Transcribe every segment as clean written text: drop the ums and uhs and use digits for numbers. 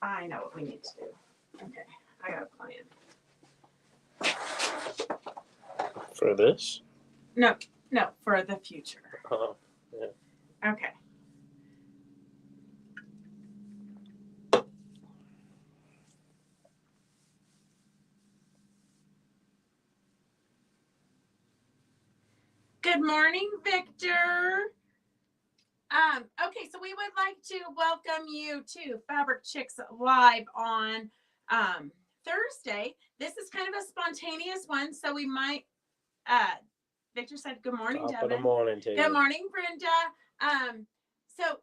I know what we need to do. Okay, I got a plan. For this? No, for the future. Oh, yeah. Okay. Good morning, Victor. Okay, so we would like to welcome you to Fabric Chicks Live on Thursday. This is kind of a spontaneous one, so we might Victor said good morning, Top Devin. of the morning to you. Good morning, Brenda. So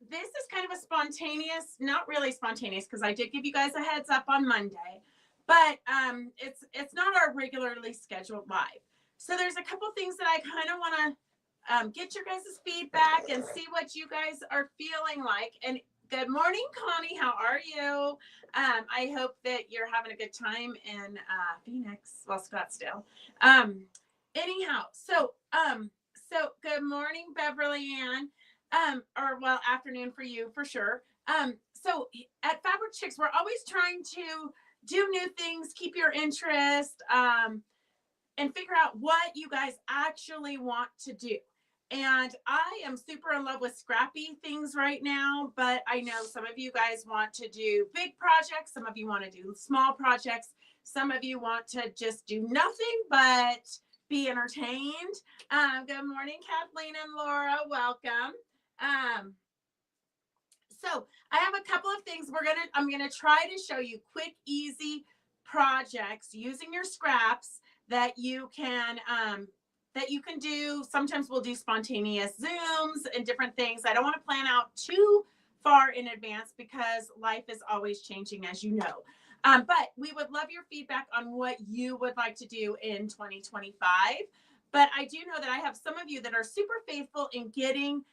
this is kind of a spontaneous, not really spontaneous, because I did give you guys a heads up on Monday, but it's not our regularly scheduled live. So there's a couple things that I kind of want to get your guys' feedback and see what you guys are feeling like. And good morning, Connie. How are you? I hope that you're having a good time in Phoenix, well, Scottsdale. Anyhow, so good morning, Beverly Ann. Or well, afternoon for you for sure. So at Fabric Chicks, we're always trying to do new things, keep your interest, and figure out what you guys actually want to do. And I am super in love with scrappy things right now, but I know some of you guys want to do big projects. Some of you want to do small projects. Some of you want to just do nothing but be entertained. Good morning, Kathleen and Laura. Welcome. So I have a couple of things I'm gonna try to show you quick, easy projects using your scraps that you can do. Sometimes we'll do spontaneous Zooms and different things. I don't want to plan out too far in advance because life is always changing, as you know. But we would love your feedback on what you would like to do in 2025. But I do know that I have some of you that are super faithful in getting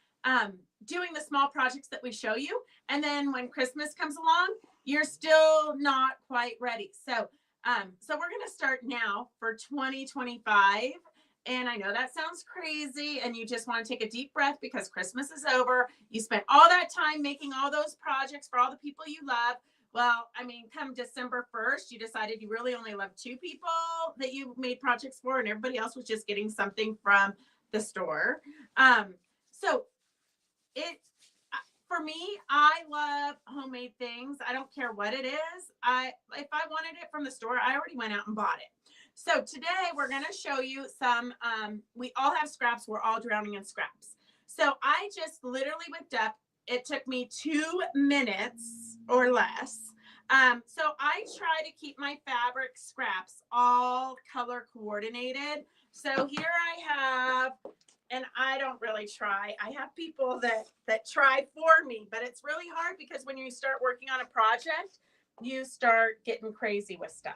doing the small projects that we show you. And then when Christmas comes along, you're still not quite ready. So we're going to start now for 2025. And I know that sounds crazy and you just want to take a deep breath because Christmas is over. You spent all that time making all those projects for all the people you love. Well, I mean, come December 1st, you decided you really only loved 2 people that you made projects for and everybody else was just getting something from the store. For me, I love homemade things. I don't care what it is. If I wanted it from the store, I already went out and bought it. So today we're going to show you some, we all have scraps. We're all drowning in scraps. So I just literally whipped up. It took me 2 minutes or less. So I try to keep my fabric scraps all color coordinated. So here I have, and I don't really try. I have people that try for me, but it's really hard because when you start working on a project, you start getting crazy with stuff.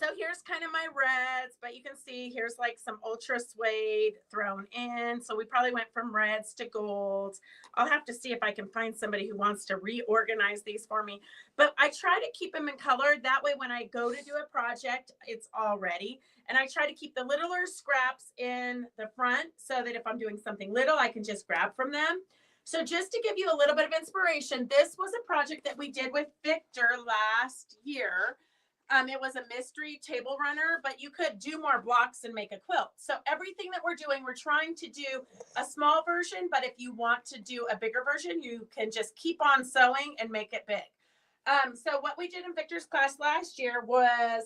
So here's kind of my reds, but you can see here's like some ultra suede thrown in. So we probably went from reds to golds. I'll have to see if I can find somebody who wants to reorganize these for me. But I try to keep them in color. That way when I go to do a project, it's all ready. And I try to keep the littler scraps in the front so that if I'm doing something little, I can just grab from them. So just to give you a little bit of inspiration, this was a project that we did with Victor last year. It was a mystery table runner, but you could do more blocks and make a quilt. So everything that we're doing, we're trying to do a small version, but if you want to do a bigger version, you can just keep on sewing and make it big. So what we did in Victor's class last year was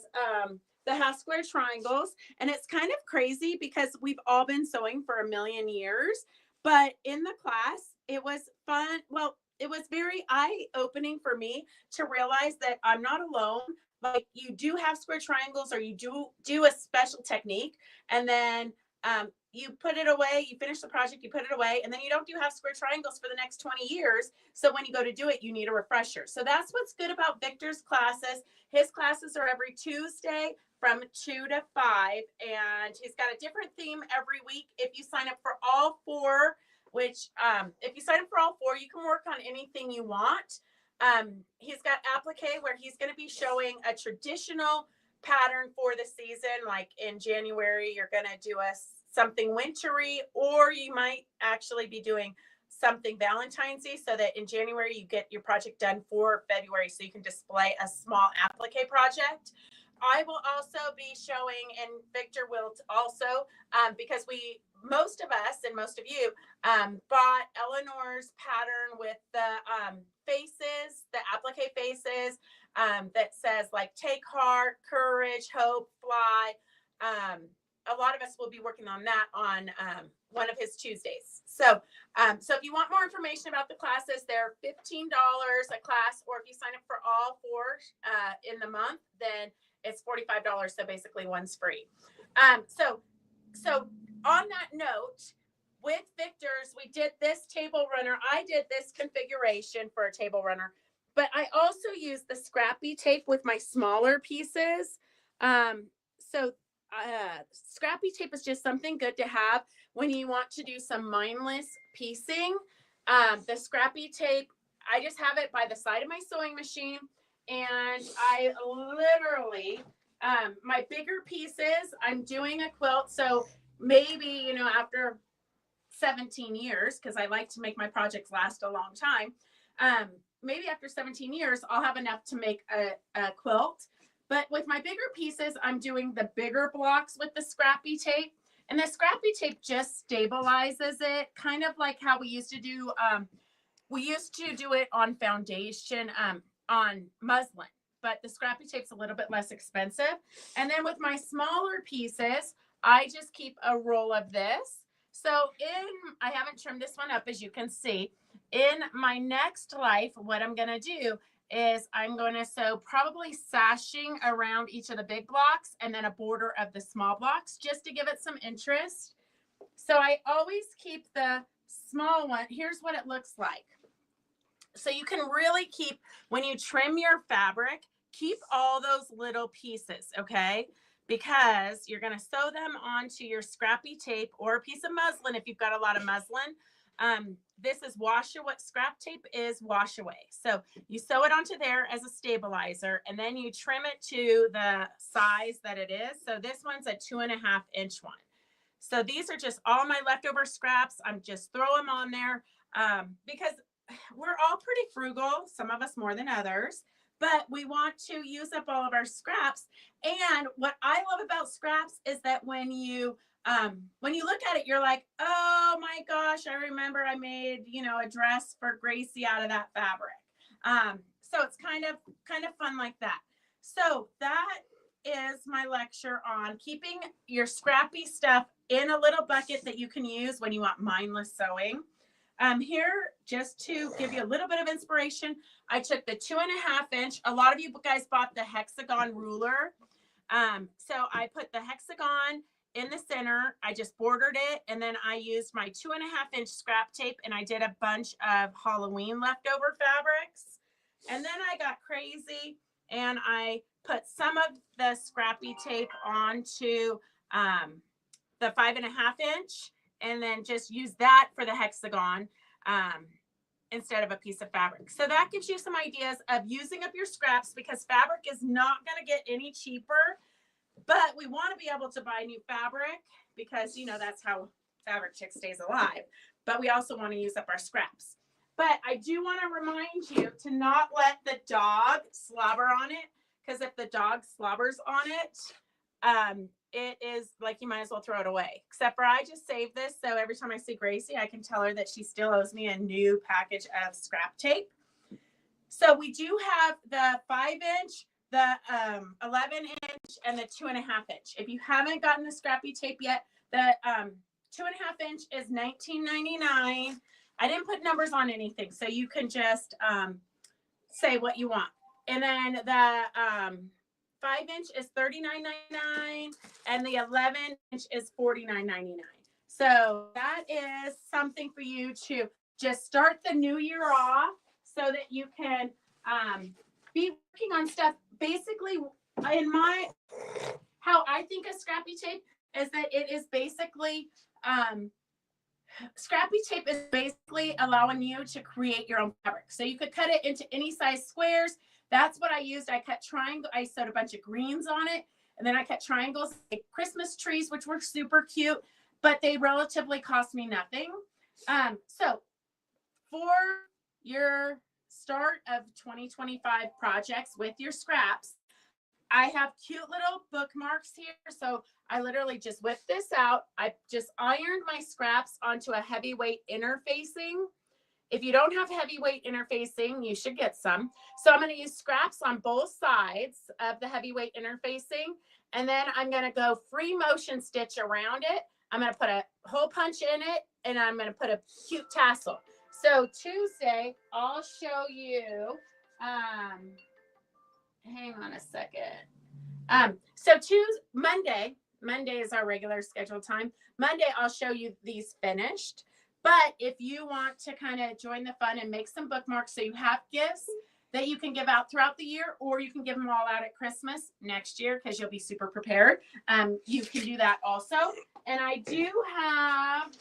the half square triangles. And it's kind of crazy because we've all been sewing for a million years, but in the class, it was fun. Well, it was very eye-opening for me to realize that I'm not alone. Like you do have square triangles or you do a special technique and then you put it away, you finish the project, you put it away, and then you don't do half square triangles for the next 20 years. So when you go to do it, you need a refresher. So that's what's good about Victor's classes. His classes are every Tuesday from 2 to 5, and he's got a different theme every week. If you sign up for all 4, which if you sign up for all 4, you can work on anything you want. He's got applique where he's going to be showing a traditional pattern for the season. Like in January, you're going to do something wintry, or you might actually be doing something Valentine's Day so that in January you get your project done for February so you can display a small applique project. I will also be showing, and Victor will also, because most of us and most of you bought Eleanor's pattern with the faces, the applique faces that says like take heart, courage, hope, fly. A lot of us will be working on that on one of his Tuesdays. So if you want more information about the classes, they're $15 a class, or if you sign up for all four in the month, then it's $45. So basically one's free. So on that note, with Victor's, we did this table runner. I did this configuration for a table runner, but I also used the scrappy tape with my smaller pieces. Scrappy tape is just something good to have when you want to do some mindless piecing. The scrappy tape, I just have it by the side of my sewing machine, and I literally, my bigger pieces, I'm doing a quilt. So maybe, after 17 years, because I like to make my projects last a long time, maybe after 17 years, I'll have enough to make a quilt. But with my bigger pieces, I'm doing the bigger blocks with the scrappy tape. And the scrappy tape just stabilizes it, kind of like how we used to do it on foundation, on muslin. But the scrappy tape's a little bit less expensive. And then with my smaller pieces, I just keep a roll of this. So I haven't trimmed this one up, as you can see. In my next life, what I'm going to do is I'm going to sew probably sashing around each of the big blocks and then a border of the small blocks just to give it some interest. So I always keep the small one. Here's what it looks like. So you can really keep, when you trim your fabric, keep all those little pieces, okay? Because you're going to sew them onto your scrappy tape or a piece of muslin if you've got a lot of muslin. This is what scrap tape is wash away. So you sew it onto there as a stabilizer, and then you trim it to the size that it is. So this one's a 2.5-inch one. So these are just all my leftover scraps. I'm just throw them on there because we're all pretty frugal, some of us more than others, but we want to use up all of our scraps. And what I love about scraps is that when you look at it, you're like, oh my gosh, I remember I made, a dress for Gracie out of that fabric. So it's kind of fun like that. So that is my lecture on keeping your scrappy stuff in a little bucket that you can use when you want mindless sewing. Here, just to give you a little bit of inspiration, I took the 2.5-inch. A lot of you guys bought the hexagon ruler. So I put the hexagon in the center. I just bordered it, and then I used my 2.5-inch scrap tape, and I did a bunch of Halloween leftover fabrics. And then I got crazy, and I put some of the scrappy tape onto the 5.5-inch, and then just use that for the hexagon instead of a piece of fabric. So that gives you some ideas of using up your scraps, because fabric is not going to get any cheaper. But we want to be able to buy new fabric because, that's how Fabric Chick stays alive. But we also want to use up our scraps. But I do want to remind you to not let the dog slobber on it, because if the dog slobbers on it, it is like you might as well throw it away. Except for I just saved this, so every time I see Gracie, I can tell her that she still owes me a new package of scrap tape. So we do have the 5-inch, the 11-inch, and the 2.5-inch. If you haven't gotten the scrappy tape yet, the 2.5-inch is $19.99. I didn't put numbers on anything, so you can just say what you want. And then the 5-inch is $39.99, and the 11-inch is $49.99. So that is something for you to just start the new year off, so that you can be working on stuff. Basically, how I think of scrappy tape is that it is basically, scrappy tape is basically allowing you to create your own fabric. So you could cut it into any size squares. That's what I used. I cut triangle. I sewed a bunch of greens on it, and then I cut triangles, like Christmas trees, which were super cute, but they relatively cost me nothing. So for your start of 2025 projects with your scraps, I have cute little bookmarks here. So I literally just whipped this out. I just ironed my scraps onto a heavyweight interfacing. If you don't have heavyweight interfacing, you should get some. So I'm going to use scraps on both sides of the heavyweight interfacing. And then I'm going to go free motion stitch around it. I'm going to put a hole punch in it, and I'm going to put a cute tassel. So Tuesday, I'll show you, hang on a second. So Monday is our regular scheduled time. Monday, I'll show you these finished. But if you want to kind of join the fun and make some bookmarks so you have gifts that you can give out throughout the year, or you can give them all out at Christmas next year because you'll be super prepared. You can do that also. And I do have,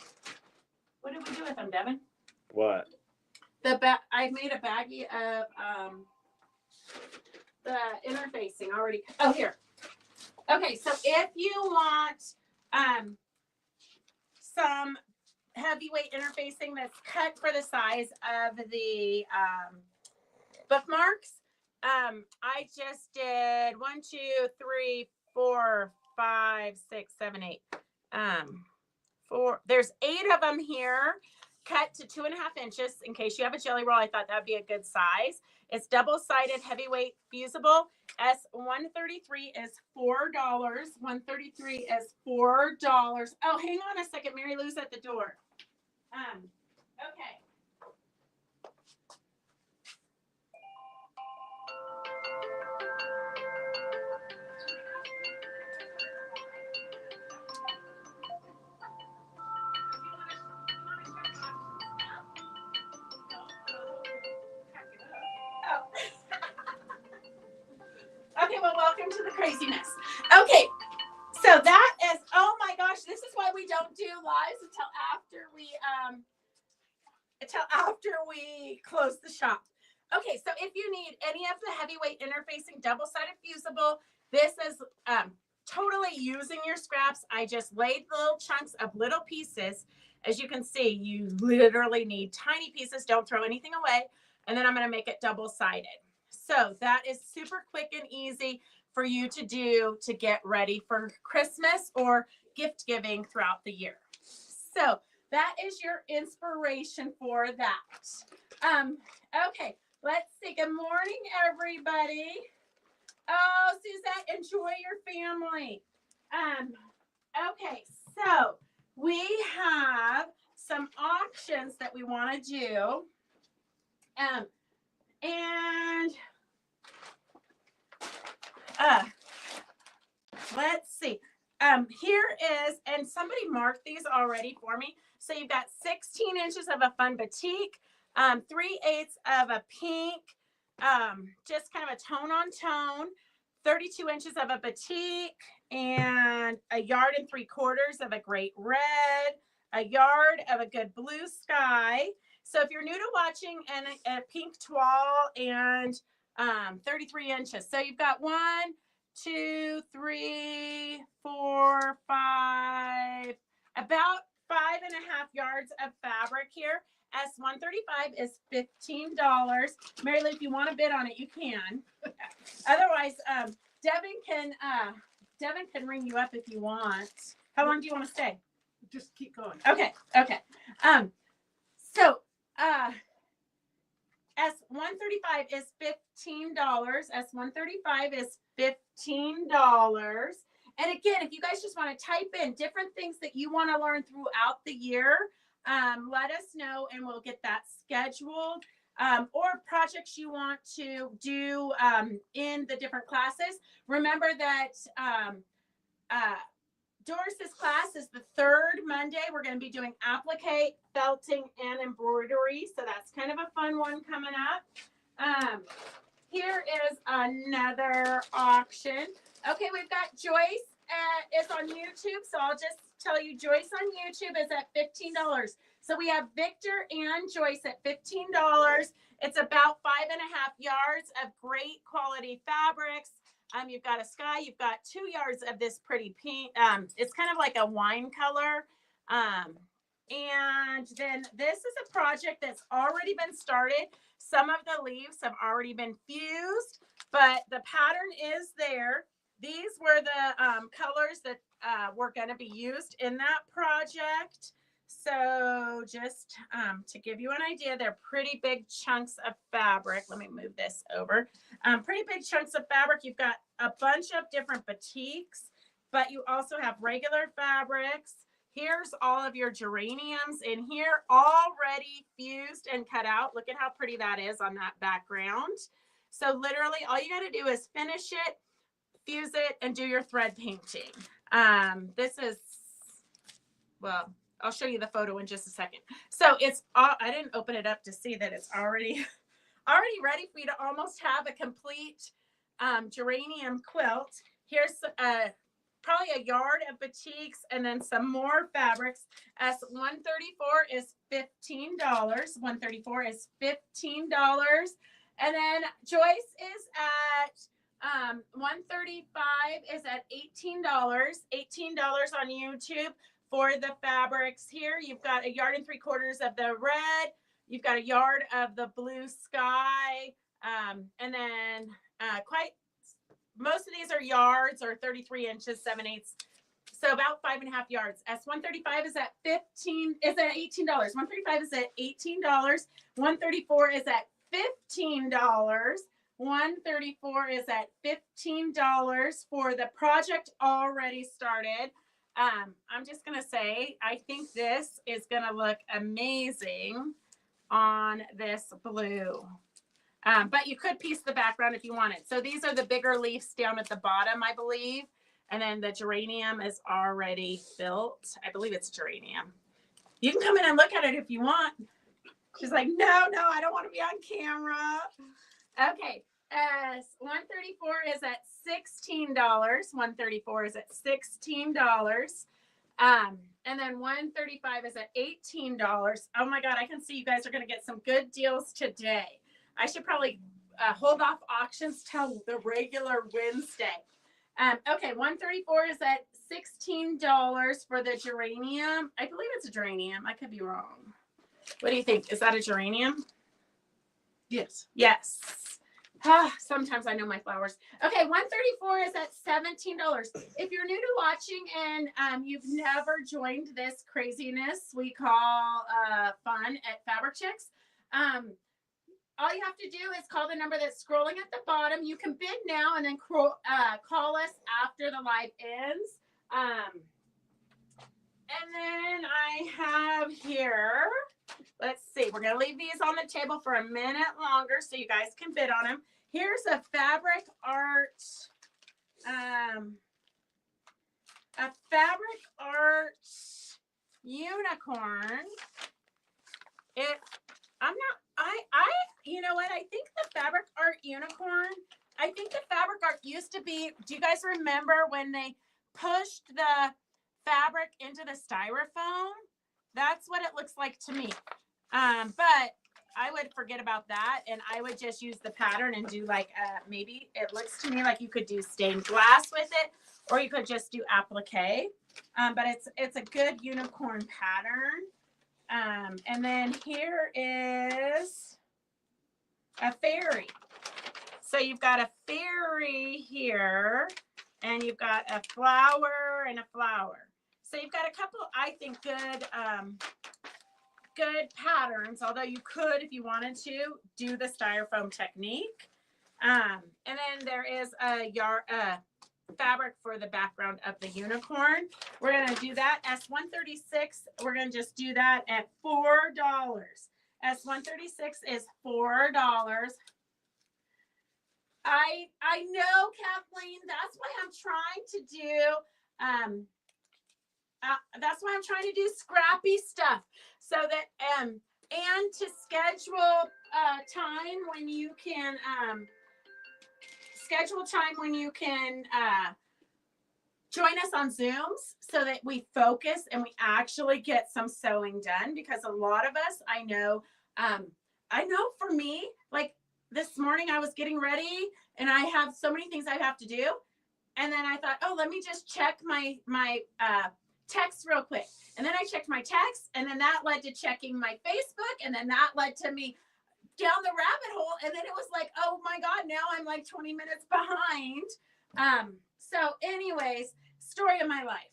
what did we do with them, Devin? What? I made a baggie of the interfacing already. Oh, here. Okay, so if you want some heavyweight interfacing that's cut for the size of the bookmarks, I just did 1, 2, 3, 4, 5, 6, 7, 8. There's 8 of them here, cut to 2.5 inches. In case you have a jelly roll, I thought that'd be a good size. It's double-sided, heavyweight, fusible. S133 is $4. 133 is $4. Oh, hang on a second. Mary Lou's at the door. Okay. Okay, well, welcome to the craziness. Okay, so that is, oh my gosh, this is why we don't do lives until after we close the shop. Okay, so if you need any of the heavyweight interfacing double-sided fusible, this is totally using your scraps. I just laid little chunks of little pieces. As you can see, you literally need tiny pieces. Don't throw anything away. And then I'm going to make it double-sided. So that is super quick and easy for you to do to get ready for Christmas or gift giving throughout the year. So that is your inspiration for that. Okay, let's see. Good morning, everybody. Oh, Suzette, enjoy your family. Okay, so we have some options that we want to do. And let's see. Here is, and somebody marked these already for me. So you've got 16 inches of a fun batik, 3/8 of a pink, just kind of a tone on tone, 32 inches of a batik, and 1 3/4 yards of a great red, 1 yard of a good blue sky. So if you're new to watching, and a pink toile and 33 inches. So you've got 1, 2, 3, 4, 5, about 5.5 yards of fabric here. S135 is $15. Mary Lou, if you want to bid on it, you can. Otherwise, Devin can ring you up if you want. How long do you want to stay? Just keep going. Okay. So S135 is $15. S135 is $15. And again, if you guys just want to type in different things that you want to learn throughout the year, let us know and we'll get that scheduled. Or projects you want to do in the different classes. Remember that Doris's class is the 3rd Monday. We're going to be doing applique, felting, and embroidery. So that's kind of a fun one coming up. Here is another auction. Okay, we've got Joyce is on YouTube. So I'll just tell you, Joyce on YouTube is at $15. So we have Victor and Joyce at $15. It's about 5.5 yards of great quality fabrics. You've got a sky, you've got 2 yards of this pretty pink. It's kind of like a wine color. And then this is a project that's already been started. Some of the leaves have already been fused, but the pattern is there. These were the colors that were going to be used in that project. So just to give you an idea, they're pretty big chunks of fabric. Let me move this over. Pretty big chunks of fabric. You've got a bunch of different batiks, but you also have regular fabrics. Here's all of your geraniums in here, already fused and cut out. Look at how pretty that is on that background. So literally all you got to do is finish it, fuse it, and do your thread painting. This is, well, I'll show you the photo in just a second. So it's all, I didn't open it up to see that it's already ready for you to almost have a complete geranium quilt. Here's probably a yard of batiks and then some more fabrics. S134 is $15. 134 is $15. And then Joyce is at 135 is at $18. $18 on YouTube for the fabrics here. You've got a yard and 3/4 of the red. You've got a yard of the blue sky. And then most of these are yards or 33 inches, 7/8. So about 5.5 yards. S135 is at $18. 135 is at $18. 134 is at $15. 134 is at $15 for the project already started. I'm just gonna say, I think this is gonna look amazing on this blue. But you could piece the background if you wanted. So these are the bigger leaves down at the bottom, I believe. And then the geranium is already built. I believe it's geranium. You can come in and look at it if you want. She's like, no, I don't want to be on camera. Okay. 134 is at $16. 134 is at $16. And then 135 is at $18. Oh my God, I can see you guys are going to get some good deals today. I should probably hold off auctions till the regular Wednesday. Okay, 134 is at $16 for the geranium. I believe it's a geranium. I could be wrong. What do you think? Is that a geranium? Yes. Yes. Sometimes I know my flowers. Okay, 134 is at $17. If you're new to watching and you've never joined this craziness we call fun at Fabric Chicks, all you have to do is call the number that's scrolling at the bottom. You can bid now and then call us after the live ends. And then I have here, let's see, we're going to leave these on the table for a minute longer so you guys can bid on them. Here's a fabric art, unicorn. You know what? I think the fabric art unicorn, I think the fabric art used to be, do you guys remember when they pushed the fabric into the styrofoam? That's what it looks like to me. But I would forget about that and I would just use the pattern and do like, maybe it looks to me like you could do stained glass with it or you could just do applique. But it's a good unicorn pattern. And then here is a fairy. So you've got a fairy here and you've got a flower and a flower. So you've got a couple, I think, good patterns, although you could, if you wanted to, do the styrofoam technique. And then there is a fabric for the background of the unicorn. We're going to do that. S136, we're going to just do that at $4. S136 is $4. I know, Kathleen, that's why I'm trying to do scrappy stuff so that and to schedule time when you can join us on Zooms so that we focus and we actually get some sewing done, because a lot of us, I know for me, like this morning I was getting ready and I have so many things I have to do. And then I thought, oh, let me just check my text real quick. And then I checked my text, and then that led to checking my Facebook, and then that led to me down the rabbit hole. And then it was like, oh my God, now I'm like 20 minutes behind. So anyways, story of my life.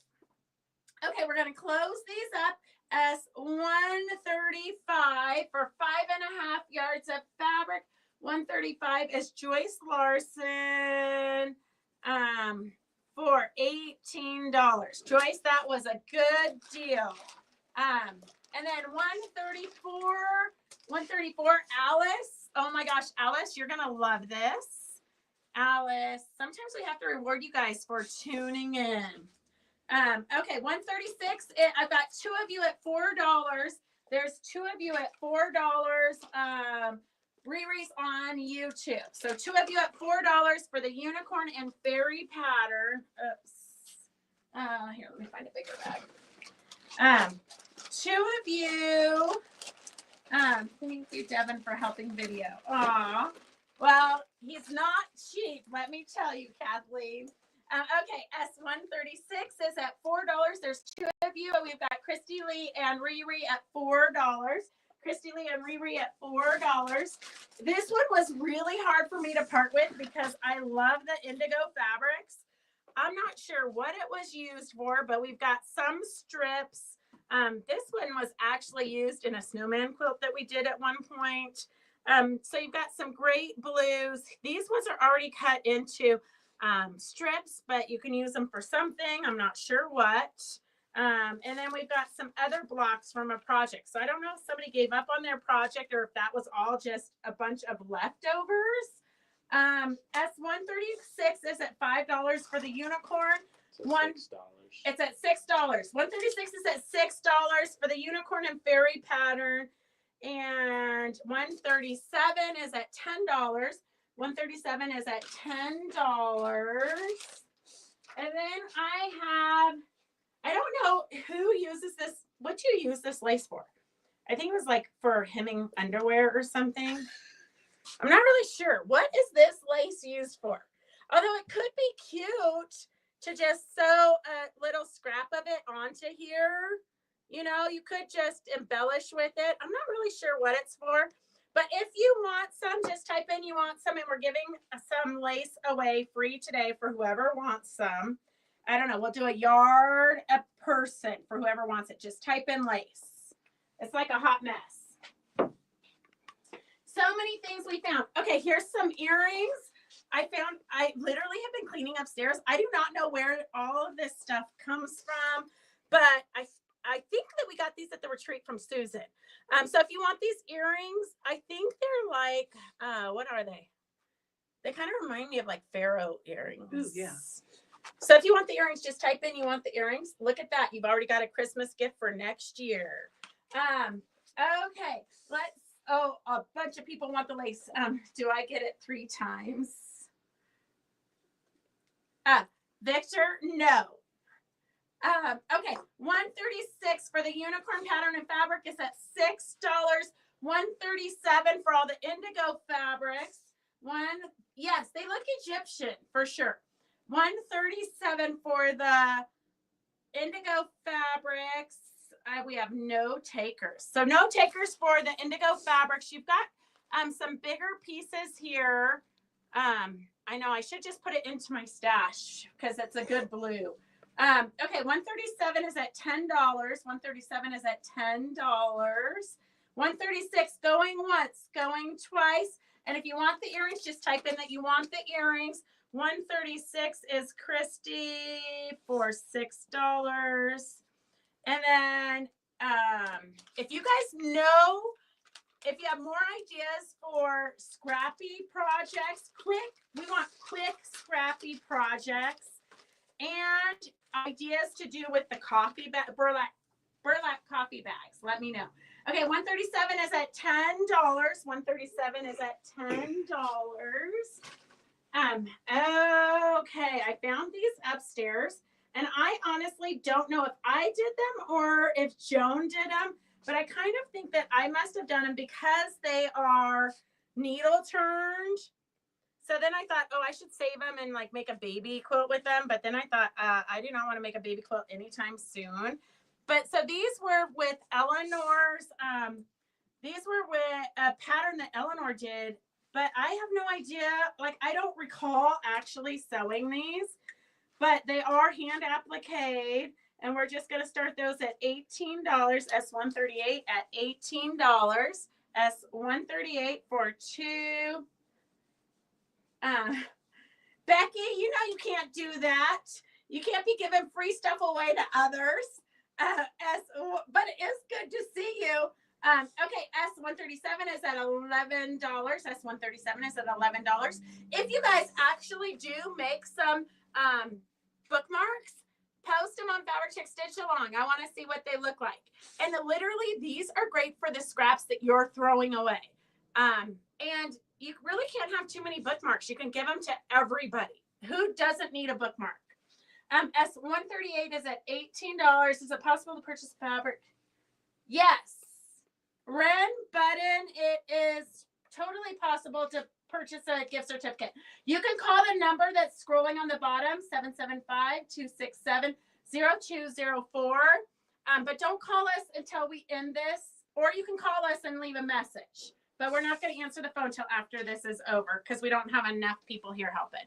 Okay, we're going to close these up as 135 for 5.5 yards of fabric. 135 is Joyce Larson for $18. Joyce, that was a good deal. And then 134, Alice. Oh my gosh, Alice, you're gonna love this. Alice, sometimes we have to reward you guys for tuning in. Okay, 136. I've got two of you at $4. There's two of you at $4. Riri's on YouTube. So two of you at $4 for the unicorn and fairy pattern. Oops. Here, let me find a bigger bag. Two of you. Thank you, Devin, for helping video. Aw. Well, he's not cheap, let me tell you, Kathleen. Okay, S136 is at $4. There's two of you. We've got Christy Lee and Riri at $4. Christy Lee and Riri at $4. This one was really hard for me to part with because I love the indigo fabrics. I'm not sure what it was used for, but we've got some strips. This one was actually used in a snowman quilt that we did at one point. So you've got some great blues. These ones are already cut into strips, but you can use them for something. I'm not sure what. And then we've got some other blocks from a project. So I don't know if somebody gave up on their project or if that was all just a bunch of leftovers. S136 is at $5 for the unicorn. It's at $6. 136 is at $6 for the unicorn and fairy pattern. And 137 is at $10. 137 is at $10. And then I don't know who uses this. What do you use this lace for? I think it was like for hemming underwear or something. I'm not really sure. What is this lace used for? Although it could be cute to just sew a little scrap of it onto here. You know, you could just embellish with it. I'm not really sure what it's for. But if you want some, just type in you want some, and we're giving some lace away free today for whoever wants some. I don't know. We'll do a yard a person for whoever wants it. Just type in lace. It's like a hot mess. So many things we found. Okay, here's some earrings. I literally have been cleaning upstairs. I do not know where all of this stuff comes from, but I think that we got these at the retreat from Susan. So if you want these earrings, I think they're like, what are they? They kind of remind me of like pharaoh earrings. Ooh, yeah. So if you want the earrings, just type in you want the earrings. Look at that. You've already got a Christmas gift for next year. Okay, a bunch of people want the lace. Do I get it 3 times? Victor, no. Okay, 136 for the unicorn pattern and fabric is at $6. 137 for all the indigo fabrics. Yes, they look Egyptian for sure. 137 for the indigo fabrics. We have no takers. So no takers for the indigo fabrics. You've got some bigger pieces here. I know I should just put it into my stash because it's a good blue. Okay, 137 is at $10. 137 is at $10. 136 going once, going twice. And if you want the earrings, just type in that you want the earrings. 136 is Christy for $6. And then if you guys know, if you have more ideas for scrappy projects, we want quick scrappy projects and ideas to do with the coffee burlap coffee bags. Let me know. Okay, 137 is at $10. 137 is at $10. Okay, I found these upstairs, and I honestly don't know if I did them or if Joan did them, but I kind of think that I must have done them because they are needle turned. So then I thought, oh, I should save them and like make a baby quilt with them. But then I thought, I do not want to make a baby quilt anytime soon. But so these were with Eleanor's, these were with a pattern that Eleanor did, but I have no idea. Like, I don't recall actually sewing these, but they are hand appliqued. And we're just going to start those at $18, S138 at $18, S138 for two. Becky, you know you can't do that. You can't be giving free stuff away to others. But it is good to see you. Okay, S137 is at $11. S137 is at $11. If you guys actually do make some bookmarks, post them on Fabric Chick Stitch Along. I want to see what they look like. And literally, these are great for the scraps that you're throwing away. And you really can't have too many bookmarks. You can give them to everybody. Who doesn't need a bookmark? S138 is at $18. Is it possible to purchase fabric? Yes. Ren Button, it is totally possible to purchase a gift certificate. You can call the number that's scrolling on the bottom, 775-267-0204. But don't call us until we end this, or you can call us and leave a message. But we're not going to answer the phone till after this is over because we don't have enough people here helping.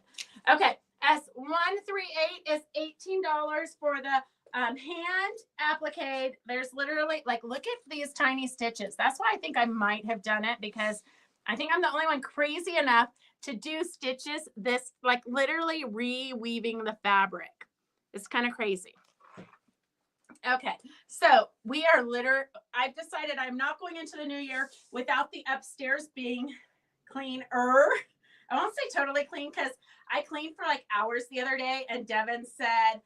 Okay, S138 is $18 for the hand applique. There's literally, like, look at these tiny stitches. That's why I think I might have done it, because I think I'm the only one crazy enough to do stitches this, like, literally reweaving the fabric. It's kind of crazy. Okay, so we are I've decided I'm not going into the new year without the upstairs being cleaner. I won't say totally clean because I cleaned for like hours the other day, and Devin says,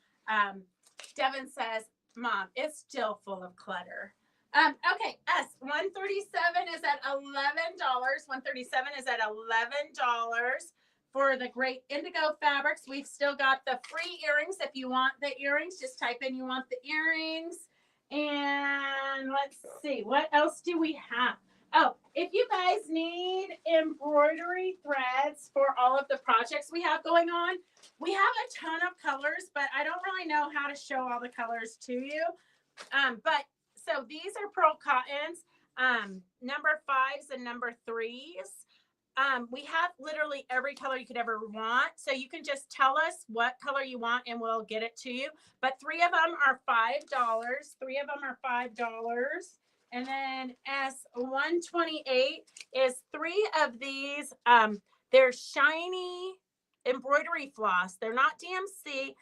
Mom, it's still full of clutter. Okay, S137 is at $11. 137 is at $11 for the great indigo fabrics. We've still got the free earrings. If you want the earrings, just type in you want the earrings. And let's see, what else do we have? Oh, if you guys need embroidery threads for all of the projects we have going on, we have a ton of colors, but I don't really know how to show all the colors to you. But so these are pearl cottons, number 5s and number 3s. We have literally every color you could ever want. So you can just tell us what color you want and we'll get it to you. But 3 of them are $5. 3 of them are $5. And then S128 is 3 of these. They're shiny embroidery floss. They're not DMC.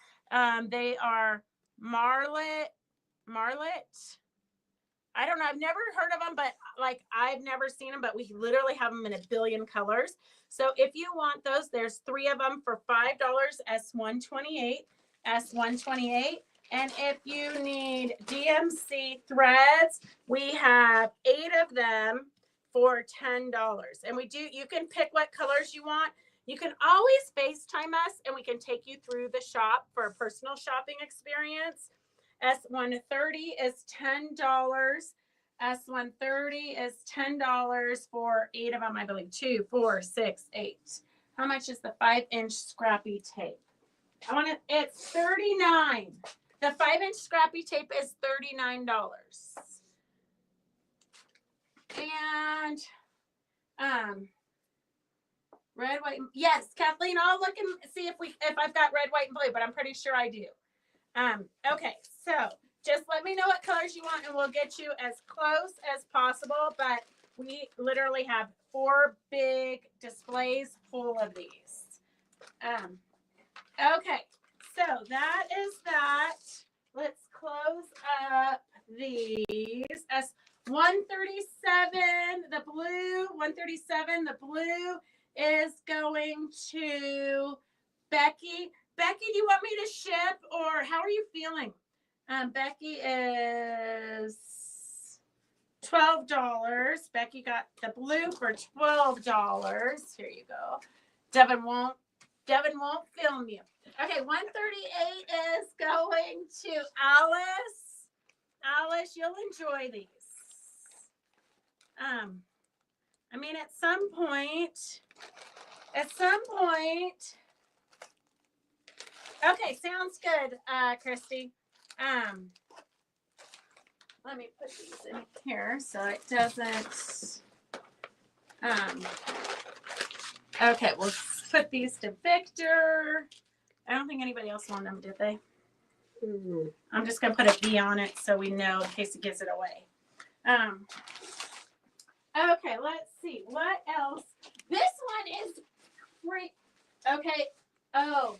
They are Marlet. I don't know. I've never heard of them, but like I've never seen them, but we literally have them in a billion colors. So if you want those, there's 3 of them for $5, S128. And if you need DMC threads, we have 8 of them for $10. And you can pick what colors you want. You can always FaceTime us and we can take you through the shop for a personal shopping experience. S130 is $10. S130 is $10 for 8 of them, I believe. 2, 4, 6, 8. How much is the 5-inch scrappy tape? It's $39. The 5-inch scrappy tape is $39. And red, white, yes, Kathleen, I'll look and see if I've got red, white, and blue, but I'm pretty sure I do. Okay, so just let me know what colors you want and we'll get you as close as possible, but we literally have 4 big displays full of these. Okay, so that is that. Let's close up these. S137, the blue, 137, the blue is going to Becky. Becky, do you want me to ship or how are you feeling? Becky is $12. Becky got the blue for $12. Here you go. Devin won't film you. Okay, 138 is going to Alice. Alice, you'll enjoy these. I mean, at some point, at some point. Okay, sounds good, Christy. Let me put these in here so it doesn't. Okay, we'll put these to Victor. I don't think anybody else wanted them, did they? I'm just gonna put a V on it so we know in case it gives it away. Okay, let's see what else. This one is free. Okay. Oh,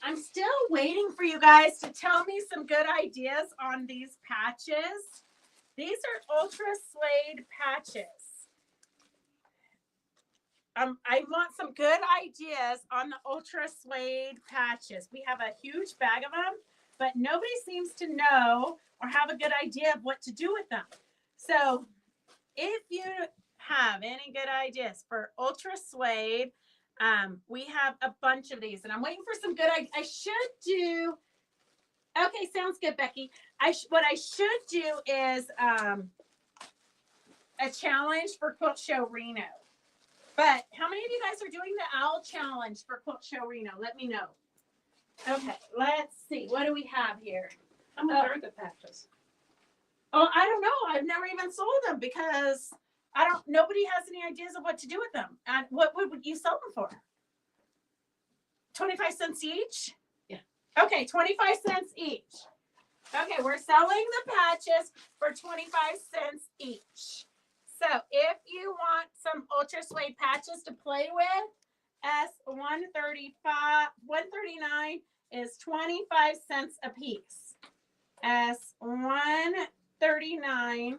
I'm still waiting for you guys to tell me some good ideas on these patches. These are ultra suede patches. I want some good ideas on the ultra suede patches. We have a huge bag of them, but nobody seems to know or have a good idea of what to do with them. So if you have any good ideas for ultra suede, we have a bunch of these, and I'm waiting for some good ideas. I should do. Okay, sounds good, Becky. What I should do is a challenge for Quilt Show Reno. But how many of you guys are doing the owl challenge for Quilt Show Reno? Let me know. Okay, let's see. What do we have here? How much are the patches? Oh, I don't know. I've never even sold them because nobody has any ideas of what to do with them. And what would you sell them for? 25 cents each? Yeah. Okay, 25 cents each. Okay, we're selling the patches for 25 cents each. So if you want some ultra suede patches to play with, S135, 139 is 25 cents a piece. S139.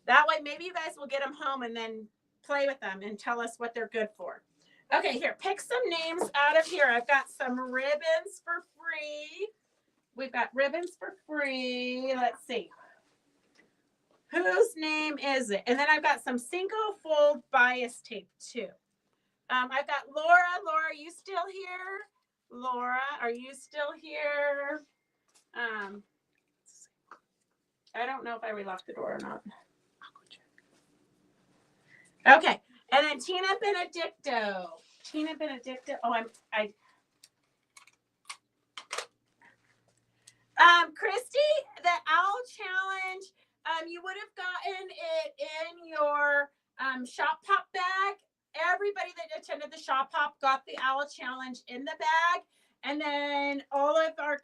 That way, maybe you guys will get them home and then play with them and tell us what they're good for. Okay, here, pick some names out of here. I've got some ribbons for free. We've got ribbons for free. Let's see. Whose name is it? And then I've got some single fold bias tape too. I've got Laura. Laura, are you still here? Laura, are you still here? I don't know if I relocked the door or not. Okay, and then Tina Benedicto. Tina Benedicto. Oh, Christy, the owl challenge. You would have gotten it in your shop pop bag. Everybody that attended the shop pop got the owl challenge in the bag, and then all of our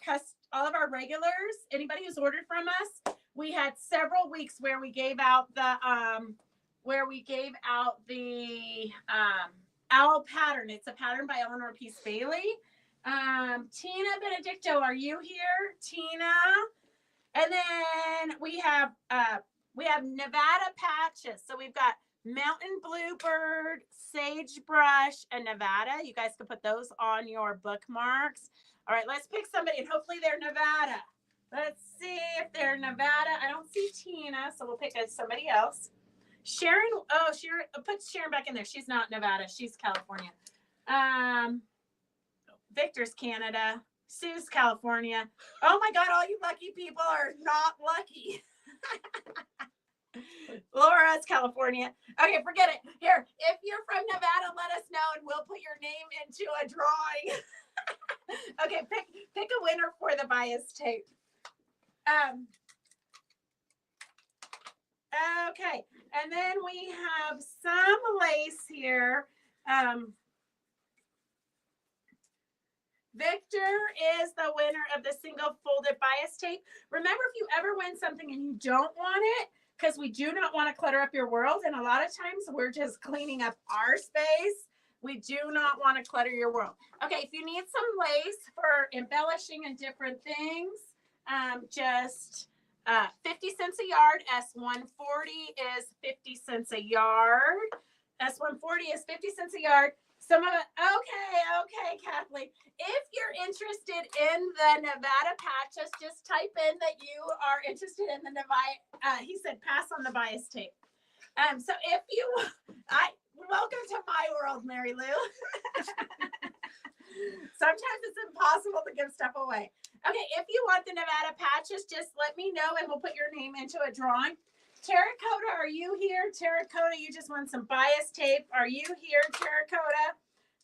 regulars, anybody who's ordered from us, we had several weeks where we gave out the owl pattern. It's a pattern by Eleanor Peace Bailey. Tina Benedicto, are you here? Tina. And then we have Nevada patches. So we've got Mountain Bluebird, Sagebrush, and Nevada. You guys can put those on your bookmarks. All right, let's pick somebody, and hopefully they're Nevada. Let's see if they're Nevada. I don't see Tina, so we'll pick somebody else. Sharon, Sharon, put Sharon back in there. She's not Nevada. She's California. Victor's Canada. Sue's California. Oh my God, all you lucky people are not lucky. Laura's California. Okay, forget it. Here, if you're from Nevada, let us know and we'll put your name into a drawing. Okay, pick a winner for the bias tape. Okay, and then we have some lace here. Victor is the winner of the single folded bias tape. Remember, if you ever win something and you don't want it, because we do not want to clutter up your world, and a lot of times we're just cleaning up our space. We do not want to clutter your world. Okay, if you need some lace for embellishing and different things, just 50 cents a yard. S140 is 50 cents a yard. S140 is 50 cents a yard. Some of it, okay, Kathleen. If you're interested in the Nevada patches, just type in that you are interested in the Nevada. He said, pass on the bias tape. So if you, welcome to my world, Mary Lou. Sometimes it's impossible to give stuff away. Okay, if you want the Nevada patches, just let me know and we'll put your name into a drawing. Terracotta, are you here? Terracotta, you just want some bias tape. Are you here, Terracotta?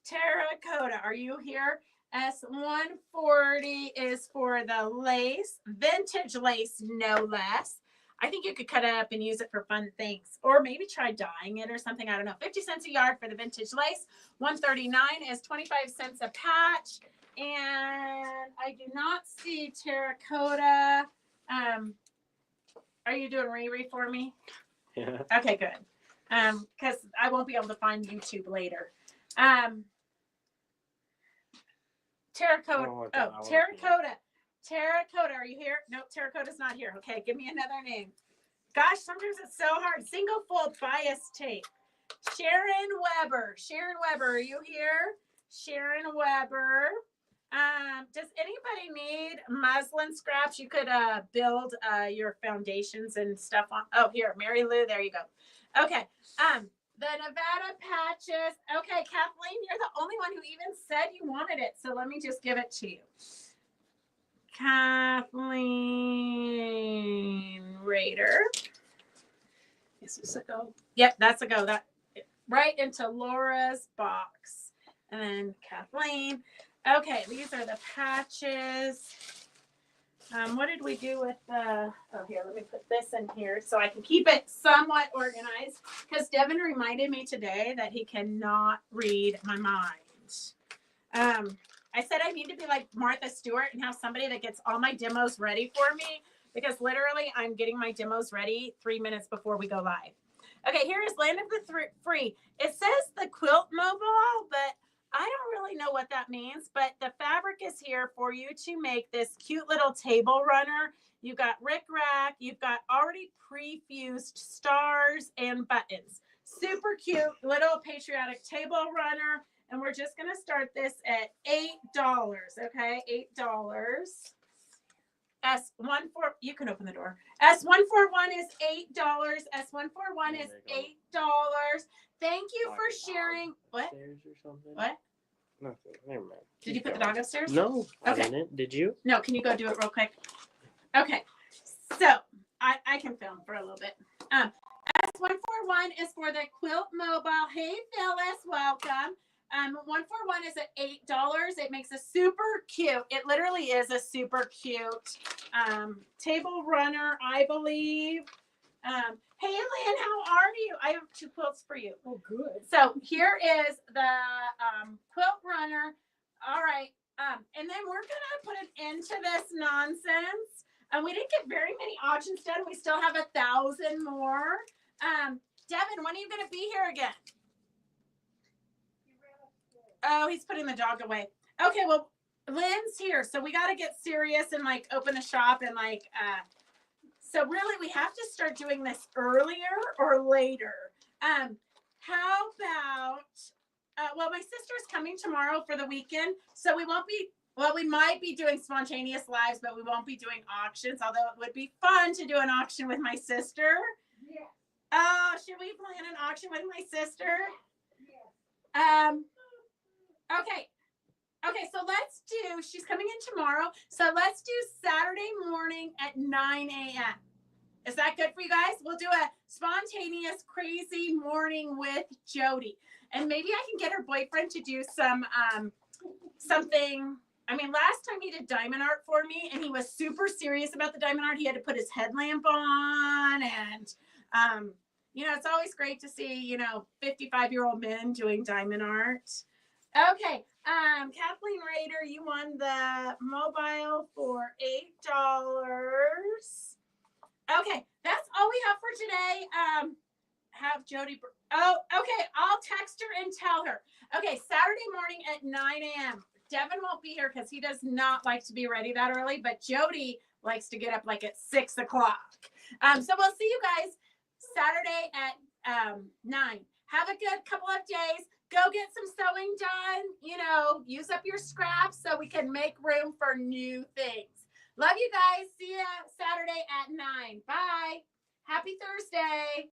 Terracotta, are you here? S140 is for the lace, vintage lace, no less. I think you could cut it up and use it for fun things, or maybe try dyeing it or something. I don't know. 50 cents a yard for the vintage lace. 139 is 25 cents a patch. And I do not see terracotta. Are you doing Riri for me? Yeah. Okay, good. Because I won't be able to find YouTube later. Terracotta. Terracotta. Terracotta. Are you here? Nope, terracotta's not here. Okay, give me another name. Gosh, sometimes it's so hard. Single fold bias tape. Sharon Weber. Sharon Weber, are you here? Sharon Weber. Does anybody need muslin scraps? You could build your foundations and stuff on. Oh, here, Mary Lou. There you go. Okay. The Nevada patches. Okay, Kathleen, you're the only one who even said you wanted it. So let me just give it to you. Kathleen Rader. Is this a go? Yep, that's a go. That right into Laura's box. And then Kathleen. Okay, these are the patches. What did we do with the, oh, here, let me put this in here so I can keep it somewhat organized, because Devin reminded me today that he cannot read my mind. I said I need to be like Martha Stewart and have somebody that gets all my demos ready for me, because literally I'm getting my demos ready 3 minutes before we go live. Okay, here is Land of the Free. It says the quilt mobile, but I don't really know what that means, but the fabric is here for you to make this cute little table runner. You've got rickrack, you've got already pre-fused stars and buttons. Super cute little patriotic table runner. And we're just gonna start this at $8, okay? $8. S14, you can open the door. S141 is $8. S141 is $8. Thank you for sharing. What? What? Nothing. Never mind. Did you put the dog upstairs? No, I Okay. didn't. Did you? No, can you go do it real quick? Okay. So I can film for a little bit. S141 is for the quilt mobile. Hey Phyllis, welcome. 141 is at $8. It makes a super cute. It literally is a super cute table runner, I believe. Hey Lynn, how are you? I have 2 quilts for you. Oh, good. So here is the quilt runner. All right. And then we're gonna put an end to this nonsense. We didn't get very many auctions done. We still have 1,000 more. Devin, when are you gonna be here again? Oh, he's putting the dog away. Okay, well, Lynn's here, so we got to get serious and like open the shop and like. So really, we have to start doing this earlier or later. How about? Well, my sister's coming tomorrow for the weekend, so we won't be. Well, we might be doing spontaneous lives, but we won't be doing auctions. Although it would be fun to do an auction with my sister. Yeah. Oh, should we plan an auction with my sister? Yeah. Okay, so let's do, she's coming in tomorrow, so let's do Saturday morning at 9 a.m. Is that good for you guys? We'll do a spontaneous, crazy morning with Jody. And maybe I can get her boyfriend to do some, something. I mean, last time he did diamond art for me, and he was super serious about the diamond art. He had to put his headlamp on, and, you know, it's always great to see, 55-year-old men doing diamond art. Okay, Kathleen Rader, you won the mobile for $8. Okay, that's all we have for today. Have Jody. Oh, okay, I'll text her and tell her. Okay, Saturday morning at 9 a.m. Devin won't be here because he does not like to be ready that early, but Jody likes to get up like at 6 o'clock. So we'll see you guys Saturday at 9. Have a good couple of days. Go get some sewing done, use up your scraps so we can make room for new things. Love you guys. See you Saturday at 9. Bye. Happy Thursday.